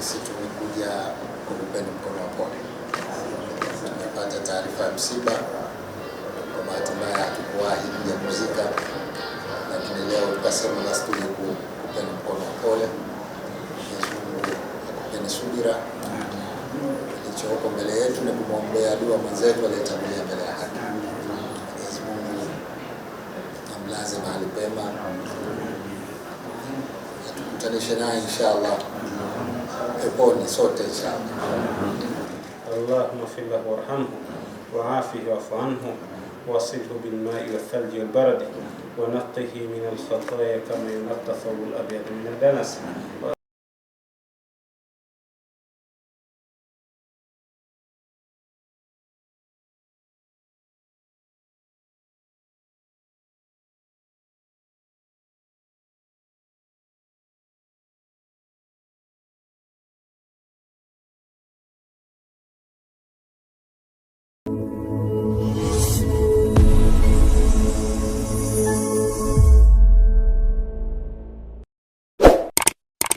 sisi tumekuja kukupeni mkono wa pole. Tumepata taarifa ya msiba, kwa bahati mbaya hatukuwahi kuja kuzika, lakini leo tukasema basi tuje kukupeni mkono wa pole. Mwenyezi Mungu akupeni subira. Kilichoko mbele yetu ni kumwombea dua mwenzetu aliyetangulia mbele ya haki. Mwenyezi Mungu amlaze mahali pema, atukutanishe naye inshallah peponi sote inshallah. Allahumma ighfir lahu warhamhu wa'afihi wa'fu anhu wasilhu bil ma'i wal thalji wal barad wa naqqihi min al khataaya kama yunqqa thawb al abyad min al danas.